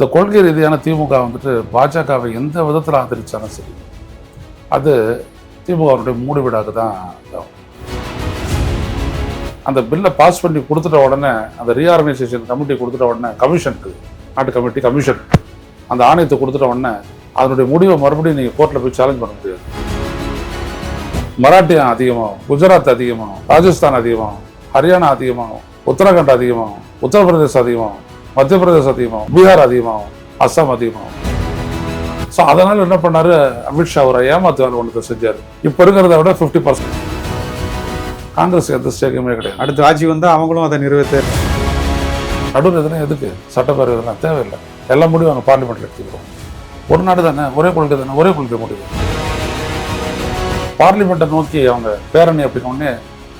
இந்த கொள்கை ரீதியான திமுக வந்துட்டு பாஜகவை எந்த விதத்தில் ஆதரிச்சாலும் சரி, அது திமுகவுடைய மூடுவிடாக்கு தான் இதாகும். அந்த பில்லை பாஸ் பண்ணி கொடுத்துட்ட உடனே, அந்த ரீஆர்கனைசேஷன் கமிட்டி கொடுத்துட்ட உடனே, கமிஷனுக்கு நாட்டு கமிட்டி கமிஷன் அந்த ஆணையத்தை கொடுத்துட்ட உடனே அதனுடைய முடிவை மறுபடியும் நீங்கள் கோர்ட்டில் போய் சேலஞ்ச் பண்ண முடியாது. மராட்டியம் அதிகமாகும், குஜராத் அதிகமாகும், ராஜஸ்தான் அதிகமாகும், ஹரியானா அதிகமாகும், உத்தரகாண்ட் அதிகமாகும், உத்தரப்பிரதேசம் அதிகமாகும், மத்திய பிரதேசம் அதிகமாகும், பீகார் அதிகமாகும், அஸ்ஸாம் அதிகமாகும். ஸோ அதனால் என்ன பண்ணாரு அமித்ஷா ஒரு ஏமாத்து வேலை ஒன்று செஞ்சார். இப்போ இருக்கிறத விட 50% காங்கிரஸ் எந்த ஸ்டேக்குமே கிடையாது. அடுத்த ஆட்சி வந்து அவங்களும் அதை நிறைவேற்ற நடுவில் எதுனா எதுக்கு சட்டப்பேரவை இதெல்லாம் தேவையில்லை. எல்லா முடிவும் அங்கே பார்லிமெண்ட்டில் எடுத்துக்கிறோம். ஒரு நாடு தானே, ஒரே கொள்கை தானே, ஒரே கொள்கை முடிவு. பார்லிமெண்ட்டை நோக்கி அவங்க பேரணி அப்படின்னே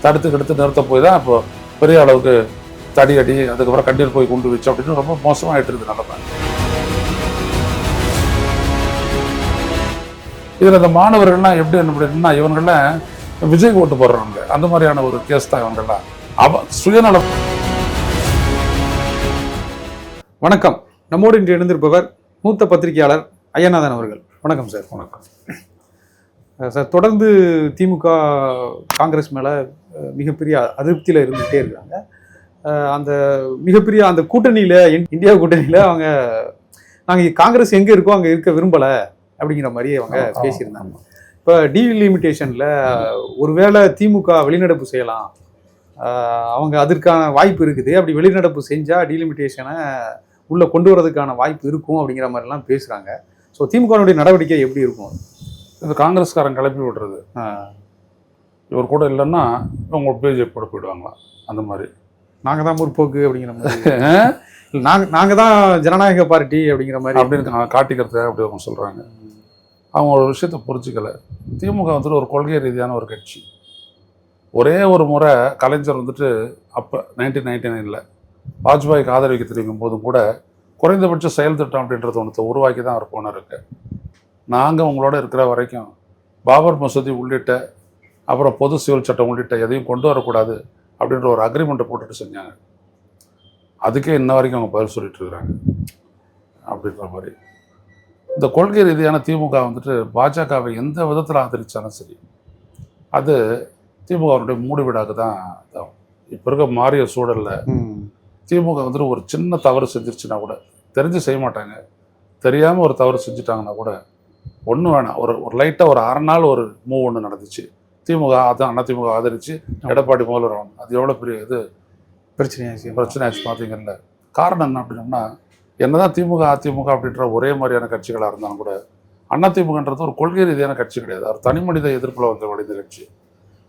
தடுத்து நிறுத்த போய் தான் இப்போ பெரிய அளவுக்கு தடி அடி, அதுக்கப்புறம் கண்ணீர் போய் கொண்டு வச்சு அப்படின்னு ரொம்ப மோசமாகிட்டு இருக்குது நிலைமை. இதில் இந்த மாணவர்கள்லாம் எப்படி என்ன அப்படின்னா, இவங்கெல்லாம் விஜய் ஓட்டு போடுறாங்க, அந்த மாதிரியான ஒரு கேஸ் தான் இவங்கெல்லாம் சுயநலம். வணக்கம். நம்மோடு இன்று இணைந்திருப்பவர் மூத்த பத்திரிகையாளர் ஐயநாதன் அவர்கள். வணக்கம் சார். வணக்கம் சார். தொடர்ந்து திமுக காங்கிரஸ் மேலே மிகப்பெரிய அதிருப்தியில் இருந்துகிட்டே இருக்காங்க. அந்த மிகப்பெரிய அந்த கூட்டணியில், இந்தியா கூட்டணியில் அவங்க நாங்கள் காங்கிரஸ் எங்கே இருக்கோ அங்கே இருக்க விரும்பலை அப்படிங்கிற மாதிரி அவங்க பேசியிருந்தாங்க. இப்போ டீலிமிட்டேஷனில் ஒருவேளை திமுக வெளிநடப்பு செய்யலாம், அவங்க அதற்கான வாய்ப்பு இருக்குது. அப்படி வெளிநடப்பு செஞ்சால் டீலிமிட்டேஷனை உள்ளே கொண்டு வரதுக்கான வாய்ப்பு இருக்கும் அப்படிங்கிற மாதிரிலாம் பேசுகிறாங்க. ஸோ திமுகனுடைய நடவடிக்கை எப்படி இருக்கும்? இது காங்கிரஸ்காரன் கிளப்பி விடுறது. இவர் கூட இல்லைன்னா அவங்க பிஜேபி கூட போயிடுவாங்களா, அந்த மாதிரி. நாங்கள் தான் முற்போக்கு அப்படிங்கிற மாதிரி, நாங்கள் தான் ஜனநாயக பார்ட்டி அப்படிங்கிற மாதிரி அப்படின்னு காட்டிக்கிறதுக்காக அப்படி அவங்க சொல்கிறாங்க. அவங்க ஒரு விஷயத்தை புரிஞ்சுக்கலை. திமுக வந்துட்டு ஒரு கொள்கை ரீதியான ஒரு கட்சி. ஒரே ஒரு முறை கலைஞர் வந்துட்டு அப்போ 1999 வாஜ்பாய்க்கு ஆதரவிக்க தெரிவிக்கும் போதும் கூட குறைந்தபட்ச செயல் திட்டம் அப்படின்றது ஒன்று உருவாக்கி தான் அவர் போனாருக்கு. நாங்கள் உங்களோட இருக்கிற வரைக்கும் பாபர் மசூதி உள்ளிட்ட, அப்புறம் பொது சிவில் சட்டம் உள்ளிட்ட எதையும் கொண்டு வரக்கூடாது அப்படின்ற ஒரு அக்ரிமெண்ட்டை போட்டுட்டு செஞ்சாங்க. அதுக்கே இன்ன வரைக்கும் அவங்க பதில் சொல்லிட்டு இருக்கிறாங்க அப்படின்ற மாதிரி. இந்த கொள்கை ரீதியான திமுக வந்துட்டு பாஜகவை எந்த விதத்தில் ஆதரித்தாலும் சரி, அது திமுகவுடைய மூடுவிடாக்கு தான் இதாகும். இப்போ இருக்க மாறிய சூழலில் திமுக வந்துட்டு ஒரு சின்ன தவறு செஞ்சிருச்சுன்னா கூட, தெரிஞ்சு செய்ய மாட்டாங்க, தெரியாமல் ஒரு தவறு செஞ்சுட்டாங்கன்னா கூட ஒன்றும் வேணாம், ஒரு லைட்டாக ஒரு அரை நாள் ஒரு மூவ் ஒன்று நடந்துச்சு. திமுக அதான் அதிமுக ஆதரிச்சு எடப்பாடி முதல்வர் ஆகணும். அது எவ்வளோ பெரிய இது பிரச்சனையாச்சு பார்த்தீங்கல்ல. காரணம் என்ன அப்படின்னா, என்னதான் திமுக அதிமுக அப்படின்ற ஒரே மாதிரியான கட்சிகளாக இருந்தாலும் கூட அதிமுகன்றது ஒரு கொள்கை ரீதியான கட்சி கிடையாது. ஒரு தனி மனித எதிர்ப்பில் வந்து வளைந்த கட்சி.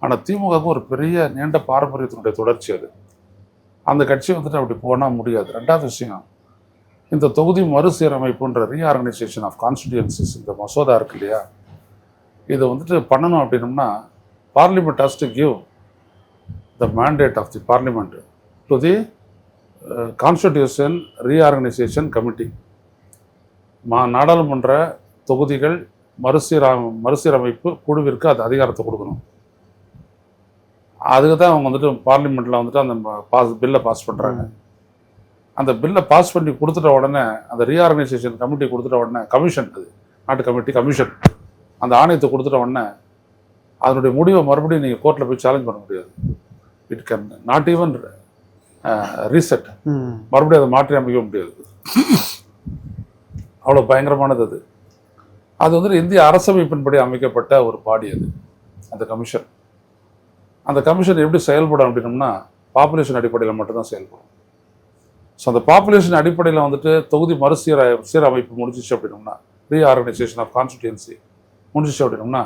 ஆனால் திமுகவுக்கு ஒரு பெரிய நீண்ட பாரம்பரியத்தினுடைய தொடர்ச்சி அது. அந்த கட்சி வந்துட்டு அப்படி போனால் முடியாது. ரெண்டாவது விஷயம், இந்த தொகுதி மறுசீரமைப்புன்ற ரீஆர்கனைசேஷன் ஆஃப் கான்ஸ்டிடியூன்சிஸ் இந்த மசோதா இருக்கு இல்லையா, இதை வந்துட்டு பண்ணணும் அப்படின்னம்னா parliament has to give the mandate of the parliament to the constitution reorganisation committee. நாடாளுமன்ற தொகுதிகள் மறுசீரமைப்பு குழுவிற்கு அது அதிகாரத்தை கொடுக்கணும். அதுக்கு தான் அவங்க வந்துட்டு பார்லிமெண்ட்டில் வந்துட்டு அந்த பில்லை பாஸ் பண்ணுறாங்க. அந்த பில்லை பாஸ் பண்ணி கொடுத்துட்ட உடனே, அந்த ரீஆர்கனைசேஷன் கமிட்டி கொடுத்துட்ட உடனே, கமிஷன் அது நாட்டு கமிட்டி கமிஷன் அந்த ஆணையத்தை கொடுத்துட்ட உடனே அதனுடைய முடிவை மறுபடியும் நீங்கள் கோர்ட்டில் போய் சேலஞ்ச் பண்ண முடியாது. It can not even reset, மறுபடியும் அதை மாற்றி அமைக்க முடியாது. அவ்வளோ பயங்கரமானது அது. அது வந்துட்டு இந்திய அரசமைப்பின்படி அமைக்கப்பட்ட ஒரு பாடி அது, அந்த கமிஷன். அந்த கமிஷன் எப்படி செயல்படும் அப்படின்னம்னா பாப்புலேஷன் அடிப்படையில் மட்டும்தான் செயல்படும். ஸோ அந்த பாப்புலேஷன் அடிப்படையில் வந்துட்டு தொகுதி சீரமைப்பு முடிஞ்சிச்சு அப்படின்னம்னா, ரீஆர்கனைசேஷன் ஆஃப் கான்ஸ்டிடியூன்சி முடிஞ்சிச்சு அப்படின்னம்னா,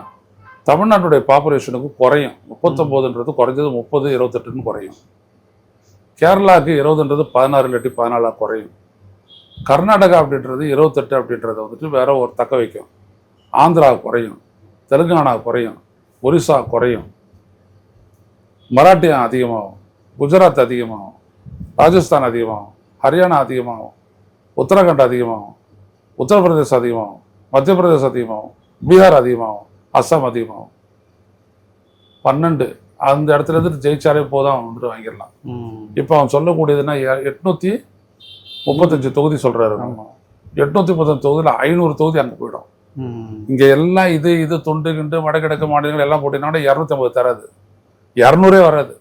தமிழ்நாட்டுடைய பாப்புலேஷனுக்கு குறையும். 39ன்றது குறைஞ்சது 30, 28ன்னு குறையும். கேரளாவுக்கு 20ன்றது 16 இல்லாட்டி 14 குறையும். கர்நாடகா அப்படின்றது 28 அப்படின்றத வந்துட்டு வேற ஒரு தக்க வைக்கும். ஆந்திரா குறையும், தெலுங்கானா குறையும், ஒரிசா குறையும், மராட்டியம் அதிகமாகும், குஜராத் அதிகமாகும், ராஜஸ்தான் அதிகமாகும், ஹரியானா அதிகமாகும், உத்தரகாண்ட் அதிகமாகும், உத்தரப்பிரதேசம் அதிகமாகும், மத்திய பிரதேசம் அதிகமாகும், பீகார் அதிகமாகும், அஸ்ஸாம் அதிகமாகும். 12 அந்த இடத்துல இருந்து ஜெயிச்சாலே போதும், அவன் வந்துட்டு வாங்கிடலாம். இப்போ அவன் சொல்லக்கூடியதுன்னா 835 தொகுதி சொல்றாரு. 819 தொகுதியில் 500 தொகுதி அங்கே போயிடும். இங்கே எல்லாம் இது தொண்டு கிண்டு வடகிழக்கு மாநிலங்கள் எல்லாம் போட்டிங்கன்னா 250 தராது, 200 வராது.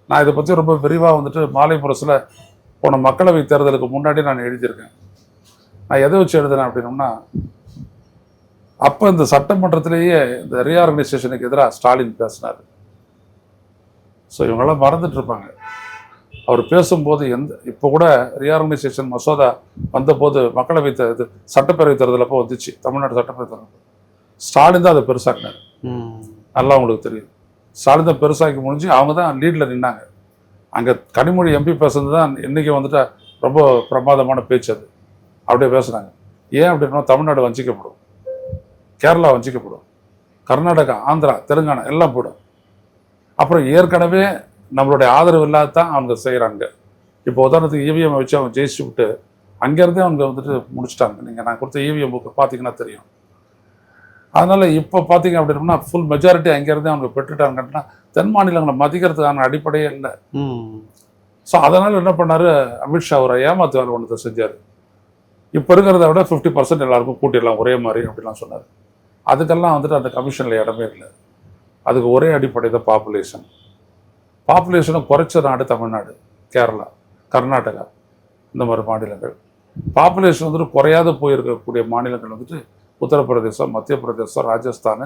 நான் இதை பற்றி ரொம்ப விரிவாக வந்துட்டு மாலை முரசில் போன மக்களவை தேர்தலுக்கு முன்னாடி நான் எழுதியிருக்கேன். நான் எதை வச்சு எழுதுனேன் அப்படின்னோம்னா, அப்போ இந்த சட்டமன்றத்திலேயே இந்த ரீஆர்கனைசேஷனுக்கு எதிராக ஸ்டாலின் பேசினார். ஸோ இவங்கெல்லாம் மறந்துட்டு இருப்பாங்க. அவர் பேசும்போது இப்போ கூட ரீஆர்கனைசேஷன் மசோதா வந்தபோது மக்களவை இது சட்டப்பேரவை தேர்தல் அப்போ வந்துச்சு, தமிழ்நாடு சட்டப்பேரவை தேர்தல். ஸ்டாலின் தான் அதை பெருசாக்கினார். நல்லா உங்களுக்கு தெரியும். ஸ்டாலின் தான் பெருசாக்கி முடிஞ்சு அவங்க தான் லீடில் நின்னாங்க. அங்கே கனிமொழி எம்பி பேசுறது தான் இன்றைக்கி வந்துட்டு ரொம்ப பிரமாதமான பேச்சு. அது அப்படியே பேசுனாங்க. ஏன் அப்படின்னா தமிழ்நாடு வஞ்சிக்கப்படும், கேரளா வஞ்சிக்கப்படும், கர்நாடகா, ஆந்திரா, தெலுங்கானா எல்லாம் போடும். அப்புறம் ஏற்கனவே நம்மளுடைய ஆதரவு இல்லாத தான் அவங்க செய்கிறாங்க. இப்போ உதாரணத்துக்கு இவிஎம் வச்சு அவங்க ஜெயிச்சு விட்டு அங்கேருந்தே அவங்க வந்துட்டு முடிச்சிட்டாங்க. நீங்கள் நான் கொடுத்த இவிஎம் புக்கு பார்த்தீங்கன்னா தெரியும். அதனால் இப்போ பார்த்தீங்க அப்படின்னா ஃபுல் மெஜாரிட்டி அங்கேருந்தே அவங்க பெற்றுட்டாங்கன்னா தென் மாநிலங்களை மதிக்கிறதுக்கான அடிப்படையே இல்லை. ஸோ அதனால் என்ன பண்ணார் அமித்ஷா, ஒரு ஏமாத்து வேலை ஒன்றத்தை செஞ்சார். இப்போ இருக்கிறத விட 50% எல்லாருக்கும் கூட்டிடலாம் ஒரே மாதிரி அப்படிலாம் சொன்னார். அதுக்கெல்லாம் வந்துட்டு அந்த கமிஷனில் இடமே இல்லை. அதுக்கு ஒரே அடிப்படை தான் பாப்புலேஷனை குறைச்ச நாடு தமிழ்நாடு, கேரளா, கர்நாடகா இந்த மாதிரி மாநிலங்கள். பாப்புலேஷன் வந்துட்டு குறையாத போயிருக்கக்கூடிய மாநிலங்கள் வந்துட்டு உத்தரப்பிரதேசம், மத்திய பிரதேசம், ராஜஸ்தான்,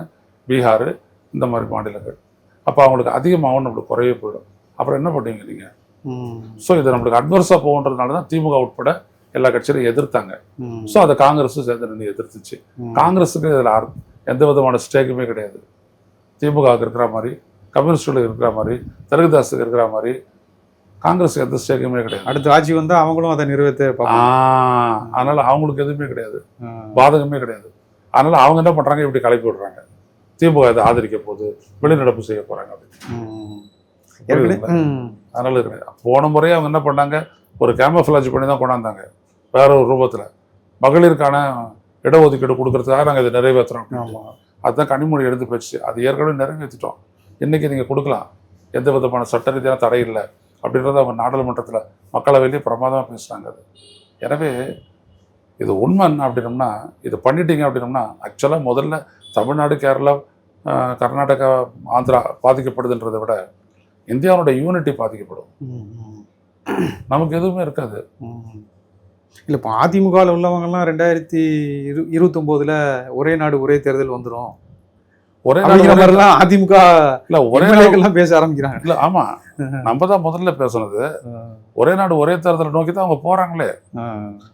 பீகார் இந்த மாதிரி மாநிலங்கள். அப்போ அவங்களுக்கு அதிகமாகவும் நம்மளுக்கு குறைய போயிடும். அப்புறம் என்ன பண்ணுவீங்க நீங்கள்? ஸோ இது நம்மளுக்கு அட்வர்ஸாக போகுன்றதுனால தான் திமுக உட்பட எல்லா கட்சியிலும் எதிர்த்தாங்க. ஸோ அதை காங்கிரஸும் சேர்ந்து நின்று எதிர்த்துச்சு. காங்கிரஸுக்கு இதில் எந்த விதமான ஸ்டேக்குமே கிடையாது. திமுகவுக்கு இருக்கிற மாதிரி, கம்யூனிஸ்டுகளுக்கு இருக்கிற மாதிரி, தெலுங்குதாஸுக்கு இருக்கிற மாதிரி காங்கிரஸுக்கு எந்த ஸ்டேக்குமே கிடையாது. அடுத்த ஆட்சி வந்து அவங்களும் அதை நிறைவேற்ற அதனால அவங்களுக்கு எதுவுமே கிடையாது, பாதகமே கிடையாது. அதனால அவங்க என்ன பண்றாங்க, இப்படி கிளப்பி விடுறாங்க. திமுக இதை ஆதரிக்க போது வெளிநடப்பு செய்ய போறாங்க அப்படின்னு. அதனால கிடையாது. போன முறையே அவங்க என்ன பண்ணாங்க, ஒரு கேமஃபிளாஜ் பண்ணி தான் கொண்டாந்தாங்க வேற ஒரு ரூபத்தில். மகளிருக்கான இடஒதுக்கீடு கொடுக்கறதுக்காக நாங்கள் இதை நிறைவேற்றுறோம் அப்படின்னு. அதுதான் கனிமொழி எடுத்து போச்சு. அது ஏற்கனவே நிறைவேற்றிட்டோம். இன்றைக்கி நீங்கள் கொடுக்கலாம், எந்த விதமான சட்ட ரீதியான தடை இல்லை அப்படின்றத அவங்க நாடாளுமன்றத்தில் மக்களவையிலேயே பிரமாதமாக பேசுகிறாங்க. அது எனவே இது உண்மை என்ன அப்படின்னோம்னா, இது பண்ணிட்டீங்க அப்படின்னோம்னா ஆக்சுவலாக முதல்ல தமிழ்நாடு, கேரளா, கர்நாடகா, ஆந்திரா பாதிக்கப்படுதுன்றதை விட இந்தியாவோட யூனிட்டி பாதிக்கப்படும். நமக்கு எதுவுமே இருக்காது. இல்லை, இப்போ அதிமுகவில் உள்ளவங்கெல்லாம் 2029 ஒரே நாடு ஒரே தேர்தல் வந்துடும், ஒரே மாதிரிலாம் அதிமுக இல்லை ஒரே நாடுகள்லாம் பேச ஆரம்பிக்கிறாங்க. இல்லை, ஆமாம், நம்ம தான் முதல்ல பேசுனது. ஒரே நாடு ஒரே தேர்தலை நோக்கி தான் அவங்க போகிறாங்களே.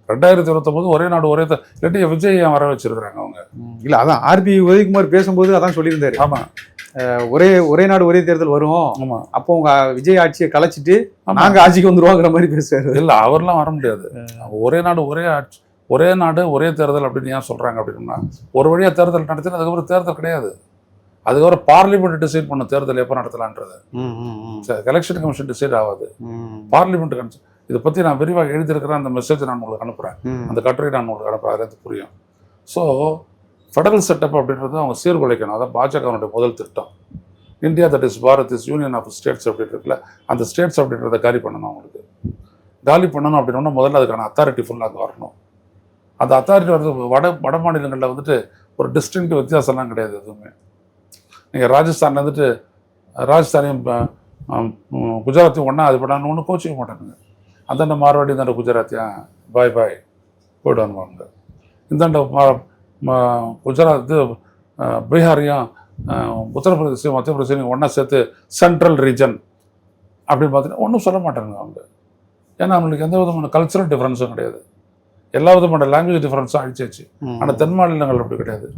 2029 ஒரே நாடு ஒரே இல்லாட்டி விஜய் வர வச்சிருக்கிறாங்க அவங்க. இல்லை, அதான் ஆர்பி உதயகுமார் பேசும்போது அதான் சொல்லியிருந்தாரு. ஆமாம், ஒரே நாடு ஒரே தேர்தல் வரும். ஆமாம், அப்போ உங்க விஜய் ஆட்சியை கலைச்சிட்டு நாங்கள் ஆட்சிக்கு வந்துருவாங்கிற மாதிரி பேசுறாரு. இல்லை, அவர்லாம் வர முடியாது. ஒரே நாடு ஒரே ஆட்சி, ஒரே நாடு ஒரே தேர்தல் அப்படின்னு ஏன் சொல்கிறாங்க அப்படின்னா, ஒரு வழியாக தேர்தல் நடத்தி அதுக்கப்புறம் தேர்தல் கிடையாது. அதுக்கப்புறம் பார்லிமெண்ட் டிசைட் பண்ண தேர்தல் எப்போ நடத்தலான்றது. எலெக்ஷன் கமிஷன் டிசைட் ஆகாது, பார்லிமெண்ட் கமிஷன். இதை பற்றி நான் விரிவாக எழுதியிருக்கிறேன். அந்த மெசேஜ் நான் உங்களுக்கு அனுப்புகிறேன், அந்த கட்டுரை நான் உங்களுக்கு அனுப்புகிறேன், அதுலேருந்து புரியும். ஸோ ஃபெடரல் செட்டப் அப்படின்றது அவங்க சீர்குலைக்கணும். அதான் பாஜகனுடைய முதல் திட்டம். India that is Bharat is union of states அப்படின்னு இருக்குல்ல, அந்த ஸ்டேட்ஸ் அப்படின்றத காலி பண்ணணும். அவங்களுக்கு காலி பண்ணணும் அப்படின்னா முதல்ல அதுக்கான அத்தாரிட்டி ஃபுல்லாக அங்கே வரணும். அந்த அத்தாரிட்டி வரது வட மாநிலங்களில் வந்துட்டு ஒரு டிஸ்டிங்க்ட் வித்தியாசம்லாம் கிடையாது எதுவுமே. நீங்கள் ராஜஸ்தானில் வந்துட்டு ராஜஸ்தானையும் குஜராத்தையும் ஒன்றா அது பண்ணான்னு ஒன்றும் கோச்சிக்க மாட்டாங்க. அந்தாண்ட மார்வாடி, இந்தாண்ட குஜராத்தியா பாய் போய்ட்டு வருவாங்க. இந்தாண்ட குஜராத் பீகாரையும் உத்தரப்பிரதேசம் மத்திய பிரதேசம் ஒன்றா சேர்த்து சென்ட்ரல் ரீஜன் அப்படின்னு பார்த்தீங்கன்னா ஒன்றும் சொல்ல மாட்டாங்க அவங்க. ஏன்னா அவங்களுக்கு எந்த விதமான கல்ச்சரல் டிஃப்ரென்ஸும் கிடையாது, எல்லா விதமான லாங்குவேஜ் டிஃப்ரென்ஸும் அழிச்சாச்சு. ஆனால் தென் மாநிலங்கள் அப்படி கிடையாது.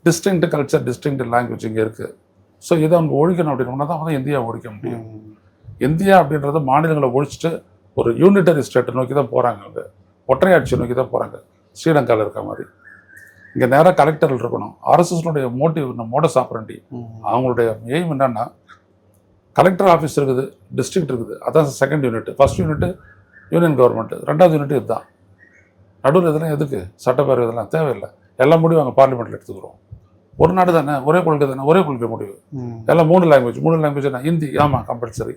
டிஸ்டிங்க்ட் கல்ச்சர், டிஸ்டிங்க்ட் லாங்குவேஜ் இங்கே இருக்குது. ஸோ இதை அவங்க ஒழிக்கணும் அப்படின்னா தான் வந்து இந்தியா ஒழிக்க முடியும். இந்தியா அப்படின்றத மாநிலங்களை ஒழிச்சிட்டு ஒரு யூனிட்டரி ஸ்டேட்டை நோக்கி தான் போகிறாங்க. அவங்க ஒற்றையாட்சியை நோக்கி தான் போகிறாங்க. ஸ்ரீலங்காவில் இருக்க மாதிரி இங்கே நேராக கலெக்டர்கள் இருக்கணும். ஆர்எஸ்எஸ்னுடைய மோட்டிவ், மோடஸ் ஆப்பரண்டி, அவங்களுடைய எய்ம் என்னன்னா, கலெக்டர் ஆஃபீஸ் இருக்குது, டிஸ்ட்ரிக்ட் இருக்குது, அதான் second unit. First unit union government, ரெண்டாவது யூனிட் இதுதான். நடுவில் இதெல்லாம் எதுக்கு? சட்டப்பேரவை இதெல்லாம் தேவையில்லை. எல்லா முடிவும் அங்கே பார்லிமெண்ட்டில் எடுத்துக்கிறோம். ஒரு நாடு தானே, ஒரே கொள்கை தானே, ஒரே கொள்கை முடிவு. எல்லாம் மூணு லாங்குவேஜ் என்ன? ஹிந்தி, ஆமாம் கம்பல்சரி.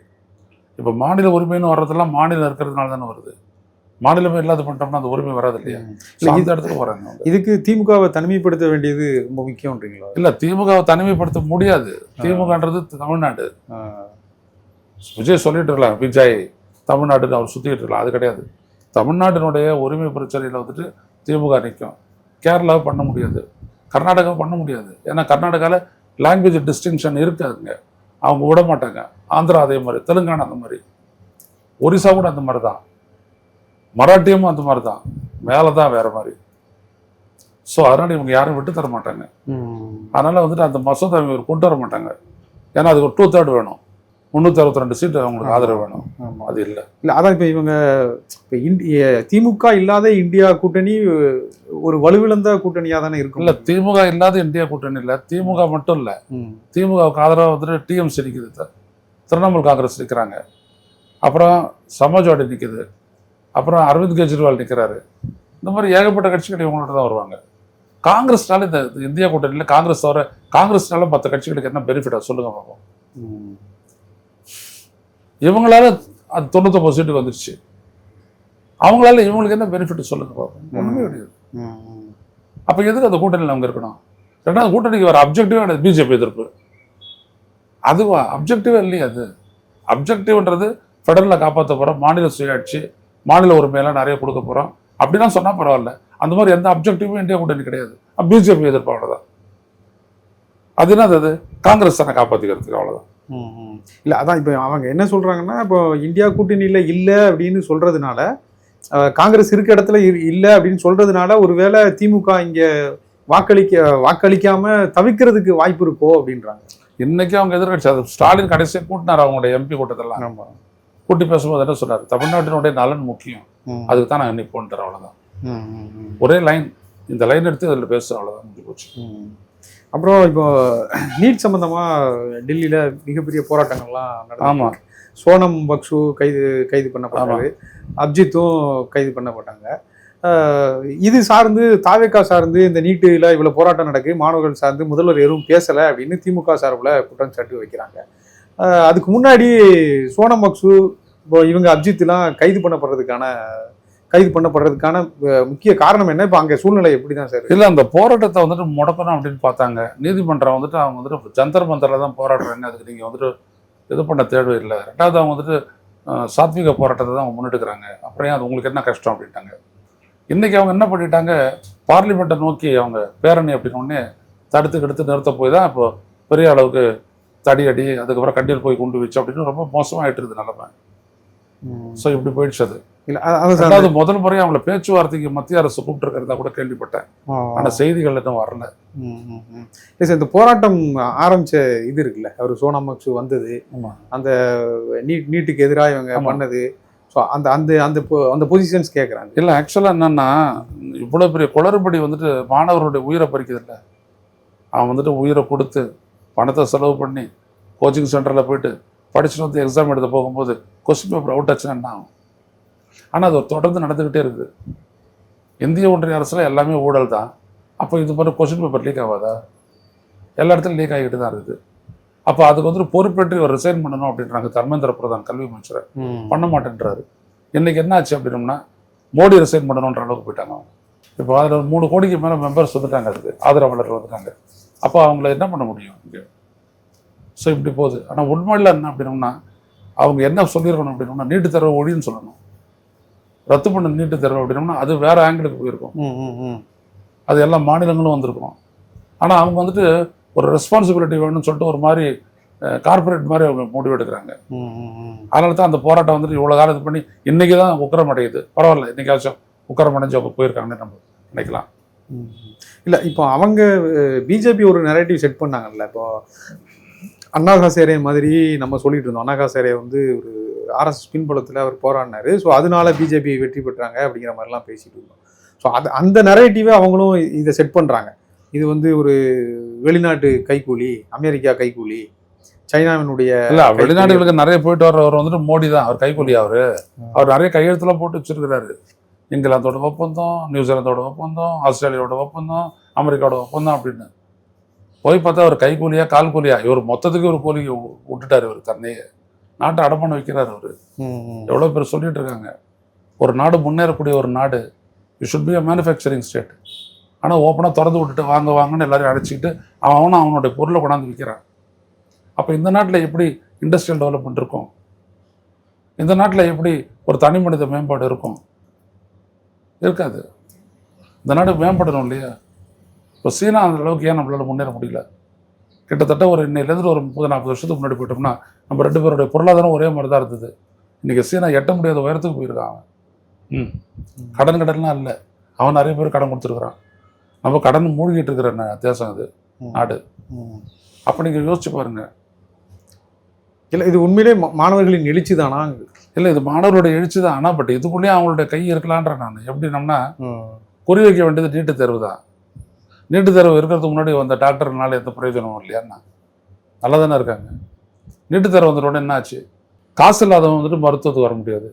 இப்போ மாநில உரிமைன்னு வர்றதெல்லாம் மாநிலம் இருக்கிறதுனால தானே வருது. மாநிலமே இல்லாத பண்ணிட்டோம்னா அந்த உரிமை வராது இல்லையா? So, அந்த இடத்துக்கு வராங்க அவங்க. இதுக்கு திமுகவை தனிமைப்படுத்த வேண்டியது ரொம்ப முக்கியம்ன்றீங்களா? இல்ல, திமுகவை தனிமைப்படுத்த முடியாது. திமுகன்றது தமிழ்நாடு. விஜய் சொல்லிட்டு இருக்கலாம், விஜய் தமிழ்நாடுன்னு அவர் சுத்திட்டு இருக்கலாம். அது கிடையாது. தமிழ்நாட்டினுடைய உரிமை பிரச்சனையில் வந்துட்டு திமுக நிற்கும். கேரளாவை பண்ண முடியாது, கர்நாடகாவை பண்ண முடியாது. ஏன்னா கர்நாடகாவில் லாங்குவேஜ் டிஸ்டிங்ஷன் இருக்காதுங்க, அவங்க விட மாட்டாங்க. ஆந்திரா அதே மாதிரி, தெலுங்கானா அந்த மாதிரி, ஒரிசா கூட அந்த மாதிரி தான், மராட்டியமும் அந்த மாதிரி தான், மேலே தான் வேற மாதிரி. ஸோ அதனால் இவங்க யாரும் விட்டு தர மாட்டாங்க. அதனால் வந்துட்டு அந்த மசோதா இவர் கொண்டு வர மாட்டாங்க. ஏன்னா அதுக்கு 2/3 வேணும், 362 சீட்டு அவங்களுக்கு ஆதரவு வேணும். அது இல்லை. அதான் இப்போ இவங்க திமுக இல்லாத இந்தியா கூட்டணி ஒரு வலுவிழந்த கூட்டணியாக தானே இருக்கும். இல்லை, திமுக இல்லாத இந்தியா கூட்டணி இல்லை, திமுக மட்டும் இல்லை, திமுகவுக்கு ஆதரவாக வந்துட்டு டிஎம்சி நிற்குது, திரிணாமுல் காங்கிரஸ் நிற்கிறாங்க, அப்புறம் சமாஜ்வாடி நிற்குது, அப்புறம் அரவிந்த் கெஜ்ரிவால் நிற்கிறாரு. இந்த மாதிரி ஏகப்பட்ட கட்சிகள் இவங்கள்ட்ட தான் வருவாங்க. காங்கிரஸ்னால இந்த இந்தியா கூட்டணியில் காங்கிரஸ் தவிர காங்கிரஸ்னால மற்ற கட்சிகளுக்கு என்ன பெனிஃபிட்டா சொல்லுங்க பார்ப்போம். இவங்களால அது 99 சீட்டுக்கு வந்துருச்சு, அவங்களால இவங்களுக்கு என்ன பெனிஃபிட் சொல்லுங்க பார்ப்போம். ஒன்றுமே கிடையாது. அப்போ எதுக்கு அந்த கூட்டணியில் அவங்க இருக்கணும்? ரெண்டாவது, கூட்டணிக்கு வர அப்ஜெக்டிவ் கிடையாது பிஜேபி எதிர்ப்பு. அதுவா அப்ஜெக்டிவே இல்லையா? அது அப்ஜெக்டிவ்ன்றது ஃபெடரலில் காப்பாற்ற போகிறோம், மாநில சுயாட்சி, மாநில உரிமையெல்லாம் நிறைய கொடுக்க போகிறோம் அப்படின்னா சொன்னால் பரவாயில்ல. அந்த மாதிரி எந்த அப்ஜெக்டிவும் இந்தியா கூட்டணி கிடையாது. பிஜேபி எதிர்ப்பு, அவ்வளோதான். அது என்னது? அது காங்கிரஸ் தானே காப்பாற்றிக்கிறதுக்கு, அவ்வளோதான். இல்லை, அதான் இப்போ அவங்க என்ன சொல்கிறாங்கன்னா, இப்போ இந்தியா கூட்டணியில் இல்லை அப்படின்னு சொல்கிறதுனால, காங்கிரஸ் இருக்க இடத்துல இல்லை அப்படின்னு சொல்கிறதுனால ஒருவேளை திமுக இங்கே வாக்களிக்காமல் தவிர்க்கிறதுக்கு வாய்ப்பு இருக்கோ அப்படின்றாங்க. இன்னைக்கு அவங்க எதிர்கட்சி, அது ஸ்டாலின் கடைசியாக கூட்டினார் அவங்களுடைய எம்பி கூட்டத்தெல்லாம். கூட்டி பேசும்போது என்ன சொன்னார்? தமிழ்நாட்டினுடைய நலன் முக்கியம், அதுக்கு தான் நான் இன்னைக்கு போன்ட்டு, அவ்வளோதான். ஒரே லைன், இந்த லைன் எடுத்து அதில் பேசுகிறேன், அவ்வளோதான், முடிஞ்சு போச்சு. அப்புறம் இப்போ நீட் சம்பந்தமாக டெல்லியில் மிகப்பெரிய போராட்டங்கள்லாம் நடக்கும். ஆமாம், சோனம் பக்சு கைது பண்ணப்பட்டாரு, அப்ஜித்தும் கைது பண்ணப்பட்டாங்க. இது சார்ந்து தாவேக்கா சார்ந்து இந்த நீட்டில் இவ்வளோ போராட்டம் நடக்கு, மாணவர்கள் சார்ந்து முதல்வர் எதுவும் பேசலை அப்படின்னு திமுக சார்பில் குற்றம் சாட்டி வைக்கிறாங்க. அதுக்கு முன்னாடி சோனம் பக்சு, இப்போ இவங்க அப்ஜித்லாம் கைது பண்ணப்படுறதுக்கான முக்கிய காரணம் என்ன? இப்போ அங்கே சூழ்நிலை எப்படி தான் சார்? இல்லை, அந்த போராட்டத்தை வந்துட்டு முடக்கணும் அப்படின்னு பார்த்தாங்க. நீதிமன்றம் வந்துட்டு அவங்க வந்துட்டு ஜந்தர் மந்தரில் தான் போராடுறாங்க, அதுக்கு நீங்கள் வந்துட்டு இது பண்ண தேவை இல்லை. ரெண்டாவது, அவங்க வந்துட்டு சாத்விக போராட்டத்தை தான் அவங்க முன்னெடுக்கிறாங்க, அப்புறம் அது உங்களுக்கு என்ன கஷ்டம் அப்படின்ட்டாங்க. இன்றைக்கி அவங்க என்ன பண்ணிட்டாங்க, பார்லிமெண்ட்டை நோக்கி அவங்க பேரணி அப்படின்னு தடுத்து நிறுத்த போய் தான் இப்போ பெரிய அளவுக்கு தடியடி, அதுக்கப்புறம் கண்ணீர் போய் கொண்டு வச்சு அப்படின்னு ரொம்ப மோசமாகிட்டு இருக்குது நிலைமை. ஸோ இப்படி போயிடுச்சு. அது இல்லை, அதாவது முதல் முறையாக அவங்கள பேச்சுவார்த்தைக்கு மத்திய அரசு கூப்பிட்டுருக்கிறதா கூட கேள்விப்பட்டேன், ஆனால் செய்திகள் இன்னும் வரல. இல்லை சார், இந்த போராட்டம் ஆரம்பிச்ச இது இருக்குல்ல, அவர் சோனம் பக்சு வந்தது, அந்த நீட்டுக்கு எதிராக இவங்க பண்ணது, ஸோ அந்த பொசிஷன்ஸ் கேட்குறாங்க. இல்லை, ஆக்சுவலாக என்னன்னா, இவ்வளோ பெரிய குளறுபடி வந்துட்டு மாணவர்களுடைய உயிரை பறிக்குது இல்லை. அவன் வந்துட்டு உயிரை கொடுத்து பணத்தை செலவு பண்ணி கோச்சிங் சென்டரில் போயிட்டு படிச்சுட்டு வந்து எக்ஸாம் எடுத்து போகும்போது கொஸ்டின் பேப்பர் அவுட் ஆச்சுன்னா என்ன ஆகும்? ஆனால் அது தொடர்ந்து நடந்துக்கிட்டே இருக்குது. இந்திய ஒன்றிய அரசில் எல்லாமே ஊழல் தான். அப்போ இது மாதிரி கொஸ்டின் பேப்பர் லீக் ஆகாதா? எல்லா இடத்துலையும் லீக் ஆகிட்டு தான் இருக்குது. அப்போ அதுக்கு வந்துட்டு பொறுப்பேற்று ஒரு ரிசைன் பண்ணணும் அப்படின்றாங்க தர்மேந்திர பிரதான், கல்வி அமைச்சரை. பண்ண மாட்டேன்றாரு. இன்றைக்கி என்ன ஆச்சு அப்படின்னோம்னா, மோடி ரிசைன் பண்ணணுன்ற அளவுக்கு போயிட்டாங்க அவங்க. இப்போ அதில் 3 கோடிக்கு மேலே மெம்பர்ஸ் வந்துட்டாங்க, அதுக்கு ஆதரவாளர்கள் வந்துட்டாங்க. அப்போ அவங்கள என்ன பண்ண முடியும் இங்கே? ஸோ இப்படி போகுது. ஆனால் உண்மையில் என்ன அப்படின்னோம்னா, அவங்க என்ன சொல்லியிருக்கணும் அப்படின்னோம்னா, நீட்டு தேர்வு ஒழின்னு சொல்லணும். ரத்து பண்ண நீட்டு தேர்வு அப்படின்னோம்னா அது வேறு ஆங்கிளுக்கு போயிருக்கும், அது எல்லா மாநிலங்களும் வந்திருக்கும். ஆனால் அவங்க வந்துட்டு ஒரு ரெஸ்பான்சிபிலிட்டி வேணும்னு சொல்லிட்டு ஒரு மாதிரி கார்பரேட் மாதிரி அவங்க முடிவு எடுக்கிறாங்க. அதனால தான் அந்த போராட்டம் வந்துட்டு இவ்வளோ காலம் இது பண்ணி இன்றைக்கி தான் உக்கரமடையுது. பரவாயில்ல, இன்றைக்காச்சும் உக்கரமடைஞ்சு அவங்க போயிருக்காங்கன்னு நம்ம நினைக்கலாம். இல்லை, இப்போ அவங்க பிஜேபி ஒரு நெரேட்டிவ் செட் பண்ணாங்கல்ல. இப்போ அண்ணா ஹசாரே மாதிரி நம்ம சொல்லிட்டு இருந்தோம், அண்ணா ஹசாரே வந்து ஒரு ஆர்எஸ்எஸ் பின்புலத்தில் அவர் போராடினாரு, ஸோ அதனால பிஜேபி வெற்றி பெற்றாங்க அப்படிங்கிற மாதிரிலாம் பேசிட்டு இருந்தோம். ஸோ அந்த நெரேட்டிவை அவங்களும் இதை செட் பண்ணுறாங்க. இது வந்து ஒரு வெளிநாட்டு கைக்கூலி, அமெரிக்கா கைக்கூலி, சைனாவினுடைய இல்லை, வெளிநாடுகளுக்கு நிறைய போயிட்டு வர்றவர் வந்துட்டு மோடி தான் அவர் கைக்கூலி. அவர் நிறைய கையெழுத்துலாம் போட்டு வச்சிருக்கிறாரு. இங்கிலாந்தோட ஒப்பந்தம், நியூசிலாந்தோட ஒப்பந்தம், ஆஸ்திரேலியாவோட ஒப்பந்தம், அமெரிக்காவோட ஒப்பந்தம் அப்படின்னு போய் பார்த்தா அவர் கைக்கூலியா கால் கூலியா? இவர் மொத்தத்துக்கு ஒரு கூலி விட்டுட்டார். இவர் தன்னையே நாட்டை அடமான வைக்கிறார். அவர் எவ்வளோ பேர் சொல்லிட்டு இருக்காங்க. ஒரு நாடு முன்னேறக்கூடிய ஒரு நாடு, it should be a manufacturing state. ஆனால் ஓப்பனாக திறந்து விட்டுட்டு வாங்கன்னு எல்லாரையும் அழைச்சிக்கிட்டு அவனும் அவனுடைய பொருளை கொண்டாந்து விற்கிறான். அப்போ இந்த நாட்டில் எப்படி இண்டஸ்ட்ரியல் டெவலப்மெண்ட் இருக்கும்? இந்த நாட்டில் எப்படி ஒரு தனி மனித மேம்பாடு இருக்கும்? இருக்காது. இந்த நாடு மேம்படணும் இல்லையா? இப்போ சீனா அந்த அளவுக்கு ஏன் நம்மளால் முன்னேற முடியல? கிட்டத்தட்ட ஒரு இன்னையிலேருந்து ஒரு 30-40 வருஷத்துக்கு முன்னாடி போயிட்டோம்னா நம்ம 2 பேருடைய பொருளாதாரம் ஒரே மாதிரி தான் இருந்தது. இன்றைக்கி சீனா எட்ட முடியாத உயரத்துக்கு போயிருக்கான் அவன். கடன்லாம் இல்லை, அவன் நிறைய பேர் கடன் கொடுத்துருக்குறான். நம்ம கடன் மூழ்கிட்டு இருக்கிற தேசம் அது நாடு. அப்போ நீங்கள் யோசிச்சு பாருங்க. இல்லை, இது உண்மையிலே மாணவர்களின் எழுச்சி தானா? இல்லை, இது மாணவர்களுடைய எழுச்சி தான். ஆனால் பட் இதுக்குள்ளேயே அவங்களுடைய கை இருக்கலான்ற நான் எப்படினோம்னா, குறி வைக்க வேண்டியது நீட்டு தேர்வு தான். நீட்டு தேர்வு இருக்கிறதுக்கு முன்னாடி வந்த டாக்டர்னால எந்த பிரயோஜனமும் இல்லையாண்ணா? நல்லா தானே இருக்காங்க. நீட்டு தேர்வு வந்துட்டோடனே என்ன ஆச்சு? காசு இல்லாதவங்க வந்துட்டு மருத்துவத்துக்கு வர முடியாது.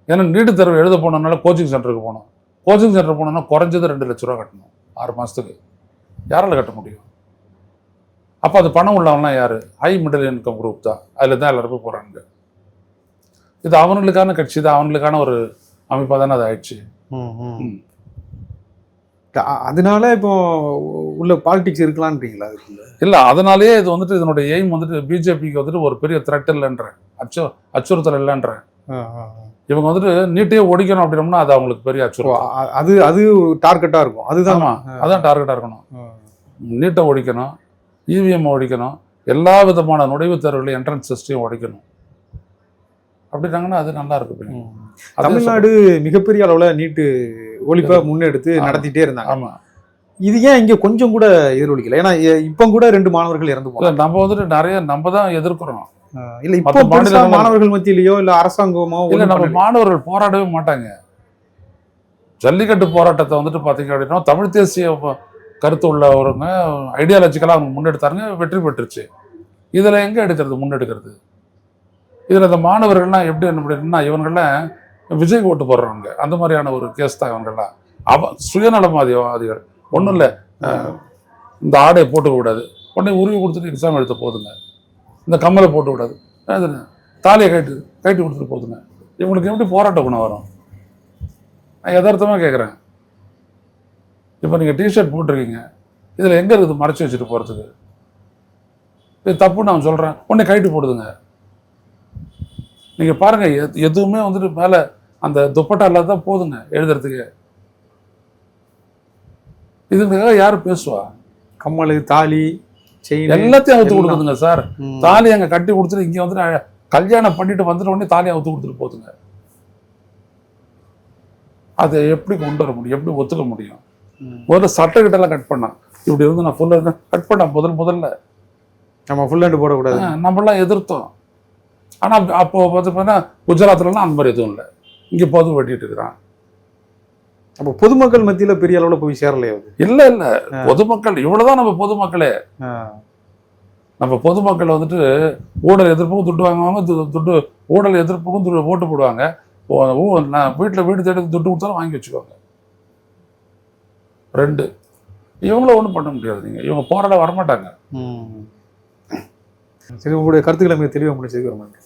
ஏன்னா நீட்டு தேர்வு எழுத போனோம்னால கோச்சிங் சென்டருக்கு போகணும். கோச்சிங் சென்டர் போனோம்னா குறைஞ்சது 2 லட்ச ரூபா கட்டணும் 6 மாதத்துக்கு. யாரால் கட்ட முடியும்? அப்போ அது பணம் உள்ளவங்களாம் யார்? ஹை மிடில் இன்கம் குரூப் தான். அதில் தான் எல்லாருக்கும் போகிறாங்க. இது அவங்களுக்கான கட்சி தான், அவங்களுக்கான ஒரு அமைப்பாக தானே அது ஆயிடுச்சு. அதனால இப்போ உள்ள பாலிடிக்ஸ் இருக்கலான்றீங்களா? அதுக்குள்ள இல்லை, அதனாலேயே இது வந்துட்டு இதனுடைய எய்ம் வந்துட்டு பிஜேபிக்கு வந்துட்டு ஒரு பெரிய த்ரெட் இல்லைன்றேன், அச்சுறுத்தல் இல்லைன்றேன். இவங்க வந்துட்டு நீட்டையே ஒழிக்கணும் அப்படின்னோம்னா அது அவங்களுக்கு பெரிய அச்சுறுத்தல். அது டார்கெட்டாக இருக்கும். அதுதான் அதான் டார்கெட்டாக இருக்கணும். நீட்டை ஒழிக்கணும், இவிஎம் ஒழிக்கணும், எல்லா விதமான நுழைவுத் தேர்வுகளையும் என்ட்ரன்ஸ் டெஸ்ட்டையும் ஒழிக்கணும். அப்படின்னாங்கன்னா அது நல்லா இருக்கு. தமிழ்நாடு மிகப்பெரிய அளவில் நீட்டு ஒழிப்பை முன்னெடுத்து நடத்திட்டே இருந்தாங்க. ஆமாம். இது ஏன் இங்கே கொஞ்சம் கூட எதிரொலிக்கல? ஏன்னா இப்போ கூட 2 மாணவர்கள் இறந்து போனாங்க. நம்ம வந்துட்டு நிறைய நம்ம தான் எதிர்க்கிறோம். இல்லை, இப்போ மாணவர்கள் மத்தியிலையோ இல்லை அரசாங்கமோ இல்லை, நம்ம மாணவர்கள் போராடவே மாட்டாங்க. ஜல்லிக்கட்டு போராட்டத்தை வந்துட்டு பார்த்தீங்க அப்படின்னா தமிழ் தேசிய கருத்து உள்ளவருங்க ஐடியாலஜிக்கலாக அவங்க முன்னெடுத்தாருங்க, வெற்றி பெற்றுச்சு. இதில் எங்கே எடுக்கிறது முன்னெடுக்கிறது? இதில் இந்த மாணவர்கள்லாம் எப்படி என்ன இவங்கெல்லாம் விஜய் ஓட்டு போடுறவங்க அந்த மாதிரியான ஒரு கேஸ் தான் இவங்கெல்லாம். சுயநலவாதிகள் ஒன்றும் இல்லை, இந்த ஆடையை போட்டுக்கூடாது, உடனே உருவி கொடுத்துட்டு எக்ஸாம் எழுத போதுங்க, இந்த கம்மலை போட்டு விடாது, தாலியை கட்டி கொடுத்துட்டு போதுங்க. இவங்களுக்கு எப்படி போராட்ட குணம் வரும்? நான் யதார்த்தமாக கேட்குறேன். இப்போ நீங்கள் டிஷர்ட் போட்டிருக்கீங்க, இதில் எங்கே இருக்குது மறைச்சி வச்சுட்டு போகிறதுக்கு? இது தப்புன்னு நான் சொல்கிறேன், உடனே கைட்டு போடுதுங்க. நீங்கள் பாருங்கள், எதுவுமே வந்துட்டு மேலே அந்த துப்பட்டா இல்லாத தான் போதுங்க எழுதுறதுக்கு. இதுக்காக யார் பேசுவா? கம்மல், தாலி, செயின் எல்லாத்தையும் அவுத்து கொடுக்குதுங்க சார். தாலி அங்கே கட்டி கொடுத்துட்டு இங்கே வந்துட்டு கல்யாணம் பண்ணிட்டு வந்துட்டு உடனே தாலியை அவுத்து கொடுத்துட்டு போதுங்க. அதை எப்படி கொண்டு வர முடியும்? எப்படி ஒத்துக்க முடியும்? முதல்ல சட்டக்கிட்டெல்லாம் கட் பண்ணான். இப்படி வந்து நான் ஃபுல்லாக கட் பண்ணேன் முதல்ல. நம்ம ஃபுல் ஹேண்டு போடக்கூடாது, நம்மளாம் எதிர்த்தோம். ஆனால் அப்போ பார்த்தீங்கன்னா குஜராத்லலாம் அந்த மாதிரி எதுவும் இல்லை, இங்கே பொது வெட்டிட்டு இருக்கிறான். அப்போ பொதுமக்கள் மத்தியில் பெரிய அளவில் போய் சேரலையே? இல்லை, பொதுமக்கள் இவ்வளோதான். நம்ம பொதுமக்களே, நம்ம பொதுமக்கள் வந்துட்டு ஊழல் எதிர்ப்புக்கும் துட்டு வாங்குவாங்க, ஊழல் எதிர்ப்புக்கும் ஓட்டு போடுவாங்க. நான் வீடு தேடி துட்டு கொடுத்தாலும் வாங்கி வச்சுக்கோங்க. 2 இவங்கள ஒன்றும் பண்ண முடியாது. நீங்கள் இவங்க போராட வரமாட்டாங்க. சரி, உங்களுடைய கருத்துக்களை மிக தெளிவாக முடிச்சதுக்கு ரொம்ப நன்றி.